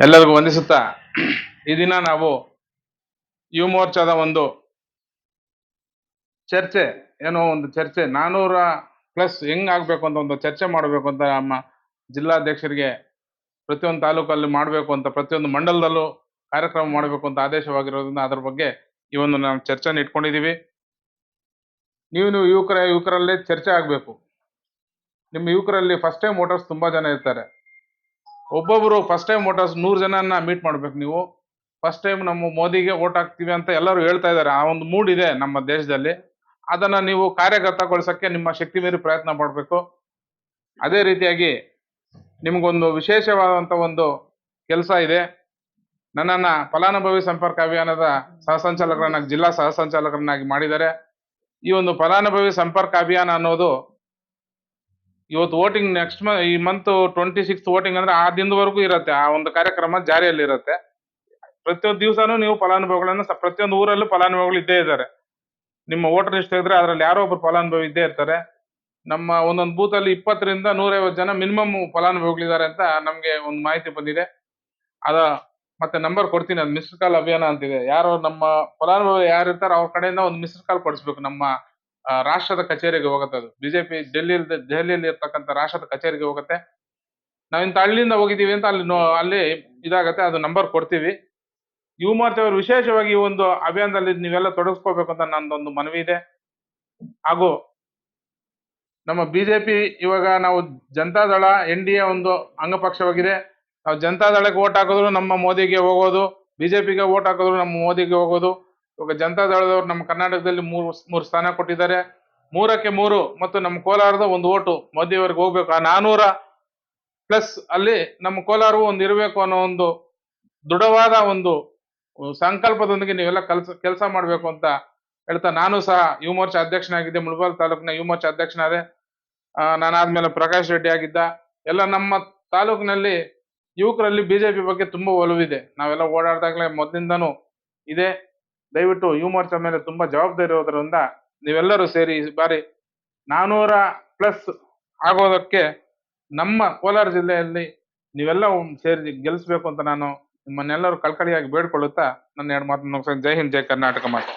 ಎಲ್ಲರಿಗೂ ವಂದಿಸುತ್ತಾ ಈ ದಿನ ನಾವು ಯುವ ಮೋರ್ಚಾದ ಒಂದು ಚರ್ಚೆ ಏನೋ ಒಂದು ಚರ್ಚೆ 400+ ಹೆಂಗ್ ಆಗ್ಬೇಕು ಅಂತ ಒಂದು ಚರ್ಚೆ ಮಾಡಬೇಕು ಅಂತ ನಮ್ಮ ಜಿಲ್ಲಾಧ್ಯಕ್ಷರಿಗೆ ಪ್ರತಿಯೊಂದು ತಾಲೂಕಲ್ಲಿ ಮಾಡಬೇಕು ಅಂತ ಪ್ರತಿಯೊಂದು ಮಂಡಲದಲ್ಲೂ ಕಾರ್ಯಕ್ರಮ ಮಾಡಬೇಕು ಅಂತ ಆದೇಶವಾಗಿರೋದ್ರಿಂದ ಅದ್ರ ಬಗ್ಗೆ ಈ ಒಂದು ನಾವು ಚರ್ಚೆನ ಇಟ್ಕೊಂಡಿದೀವಿ. ನೀವು ಯುವಕರಲ್ಲೇ ಚರ್ಚೆ ಆಗಬೇಕು. ನಿಮ್ಮ ಯುವಕರಲ್ಲಿ ಫಸ್ಟ್ ಟೈಮ್ ವೋಟರ್ಸ್ ತುಂಬಾ ಜನ ಇರ್ತಾರೆ. ಒಬ್ಬೊಬ್ರು ಫಸ್ಟ್ ಟೈಮ್ ವೋಟರ್ಸ್ 100 ಜನನ್ನ ಮೀಟ್ ಮಾಡ್ಬೇಕು. ನೀವು ಫಸ್ಟ್ ಟೈಮ್ ನಮ್ಮ ಮೋದಿಗೆ ವೋಟ್ ಹಾಕ್ತೀವಿ ಅಂತ ಎಲ್ಲರೂ ಹೇಳ್ತಾ ಇದ್ದಾರೆ. ಆ ಒಂದು ಮೂಡ್ ಇದೆ ನಮ್ಮ ದೇಶದಲ್ಲಿ. ಅದನ್ನ ನೀವು ಕಾರ್ಯಗತಗೊಳಿಸಕ್ಕೆ ನಿಮ್ಮ ಶಕ್ತಿ ಮೀರಿ ಪ್ರಯತ್ನ ಪಡಬೇಕು. ಅದೇ ರೀತಿಯಾಗಿ ನಿಮಗೊಂದು ವಿಶೇಷವಾದಂತ ಒಂದು ಕೆಲಸ ಇದೆ. ನನ್ನನ್ನ ಫಲಾನುಭವಿ ಸಂಪರ್ಕ ಅಭಿಯಾನದ ಸಹಸಂಚಾಲಕರನ್ನಾಗಿ ಜಿಲ್ಲಾ ಸಹಸಂಚಾಲಕರನ್ನಾಗಿ ಮಾಡಿದ್ದಾರೆ. ಈ ಒಂದು ಫಲಾನುಭವಿ ಸಂಪರ್ಕ ಅಭಿಯಾನ ಅನ್ನೋದು ಇವತ್ತು ವೋಟಿಂಗ್ ನೆಕ್ಸ್ಟ್ ಈ ಮಂತ್ 26th ವೋಟಿಂಗ್ ಅಂದ್ರೆ ಆ ದಿನದವರೆಗೂ ಇರುತ್ತೆ. ಆ ಒಂದು ಕಾರ್ಯಕ್ರಮ ಜಾರಿಯಲ್ಲಿ ಇರುತ್ತೆ. ಪ್ರತಿಯೊಂದು ದಿವಸನೂ ನೀವು ಫಲಾನುಭವಿಗಳನ್ನ ಪ್ರತಿಯೊಂದು ಊರಲ್ಲೂ ಫಲಾನುಭವಿಗಳು ಇದ್ದೇ ಇದ್ದಾರೆ. ನಿಮ್ಮ ವೋಟರ್ ಲಿಸ್ಟ್ ಇದ್ರೆ ಅದ್ರಲ್ಲಿ ಯಾರೋ ಒಬ್ರು ಫಲಾನುಭವಿ ಇದ್ದೇ ಇರ್ತಾರೆ. ನಮ್ಮ ಒಂದೊಂದು ಬೂತ್ ಅಲ್ಲಿ 20 ರಿಂದ 150 ಜನ ಮಿನಿಮಮ್ ಫಲಾನುಭವಿಗಳಿದ್ದಾರೆ ಅಂತ ನಮ್ಗೆ ಒಂದು ಮಾಹಿತಿ ಬಂದಿದೆ. ಅದ ಮತ್ತೆ ನಂಬರ್ ಕೊಡ್ತೀನಿ. ಅದು ಮಿಸ್ಡ್ ಕಾಲ್ ಅಭಿಯಾನ ಅಂತಿದೆ. ಯಾರು ನಮ್ಮ ಫಲಾನುಭವಿ ಯಾರು ಇರ್ತಾರೋ ಅವ್ರ ಕಡೆಯಿಂದ ಒಂದು ಮಿಸ್ಡ್ ಕಾಲ್ ಕೊಡಿಸ್ಬೇಕು. ನಮ್ಮ ರಾಷ್ಟ್ರದ ಕಚೇರಿಗೆ ಹೋಗುತ್ತೆ. ಅದು ಬಿಜೆಪಿ ದೆಹಲಿಯಲ್ಲಿ ಇರ್ತಕ್ಕಂಥ ರಾಷ್ಟ್ರದ ಕಚೇರಿಗೆ ಹೋಗುತ್ತೆ. ನಾವಿಂತ ಹಳ್ಳಿಯಿಂದ ಹೋಗಿದ್ದೀವಿ ಅಂತ ಅಲ್ಲಿ ಇದಾಗತ್ತೆ. ಅದು ನಂಬರ್ ಕೊಡ್ತೀವಿ. ಯುವ ಮೋರ್ಚಾವರು ವಿಶೇಷವಾಗಿ ಈ ಒಂದು ಅಭಿಯಾನದಲ್ಲಿ ನೀವೆಲ್ಲ ತೊಡಗಿಸ್ಕೋಬೇಕು ಅಂತ ನಂದೊಂದು ಮನವಿ ಇದೆ. ಹಾಗೂ ನಮ್ಮ ಬಿಜೆಪಿ ಇವಾಗ ನಾವು ಜನತಾದಳ NDA ಒಂದು ಅಂಗಪಕ್ಷವಾಗಿದೆ. ನಾವು ಜನತಾದಳಕ್ಕೆ ವೋಟ್ ಹಾಕಿದ್ರು ನಮ್ಮ ಮೋದಿಗೆ ಹೋಗೋದು, ಬಿಜೆಪಿಗೆ ವೋಟ್ ಹಾಕಿದ್ರು ನಮ್ಮ ಮೋದಿಗೆ ಹೋಗೋದು. ಇವಾಗ ಜನತಾದಳದವರು ನಮ್ಮ ಕರ್ನಾಟಕದಲ್ಲಿ ಮೂರು ಸ್ಥಾನ ಕೊಟ್ಟಿದ್ದಾರೆ. 3ಕ್ಕೆ 3 ಮತ್ತು ನಮ್ಮ ಕೋಲಾರದ ಒಂದು ಓಟು ಮೋದಿಯವರಿಗೆ ಹೋಗ್ಬೇಕು. ಆ 400+ ಅಲ್ಲಿ ನಮ್ಮ ಕೋಲಾರವು ಒಂದು ಇರಬೇಕು ಅನ್ನೋ ಒಂದು ದೃಢವಾದ ಒಂದು ಸಂಕಲ್ಪದೊಂದಿಗೆ ನೀವೆಲ್ಲ ಕೆಲಸ ಮಾಡಬೇಕು ಅಂತ ಹೇಳ್ತಾ, ನಾನು ಸಹ ಯುವ ಮೋರ್ಚಾ ಅಧ್ಯಕ್ಷನಾಗಿದ್ದೆ. ಮುಳಬಾಗಿಲು ತಾಲೂಕಿನ ಯುವ ಮೋರ್ಚಾ ಅಧ್ಯಕ್ಷನಾದೆ. ನಾನಾದ್ಮೇಲೆ ಪ್ರಕಾಶ್ ರೆಡ್ಡಿ ಆಗಿದ್ದ. ಎಲ್ಲ ನಮ್ಮ ತಾಲೂಕಿನಲ್ಲಿ ಯುವಕರಲ್ಲಿ ಬಿಜೆಪಿ ಬಗ್ಗೆ ತುಂಬಾ ಒಲವಿದೆ. ನಾವೆಲ್ಲ ಓಡಾಡ್ದಾಗ್ಲೇ ಮೊದಲಿಂದನೂ ಇದೆ. ದಯವಿಟ್ಟು ಯುವ ಮೋರ್ಚಾ ಮೇಲೆ ತುಂಬಾ ಜವಾಬ್ದಾರಿ ಇರೋದ್ರಿಂದ ನೀವೆಲ್ಲರೂ ಸೇರಿ ಈ ಬಾರಿ 400+ ಆಗೋದಕ್ಕೆ ನಮ್ಮ ಕೋಲಾರ ಜಿಲ್ಲೆಯಲ್ಲಿ ನೀವೆಲ್ಲ ಸೇರಿ ಗೆಲ್ಲಿಸ್ಬೇಕು ಅಂತ ನಾನು ನಿಮ್ಮನ್ನೆಲ್ಲರೂ ಕಳ್ಕಳಿಯಾಗಿ ಬೇಡ್ಕೊಳ್ಳುತ್ತಾ ನನ್ನ 2 ಮಾತನ್ನು ಮುಗಿಸ್ತೇನೆ. ಜೈ ಹಿಂದ್, ಜೈ ಕರ್ನಾಟಕ ಮಾತೆ.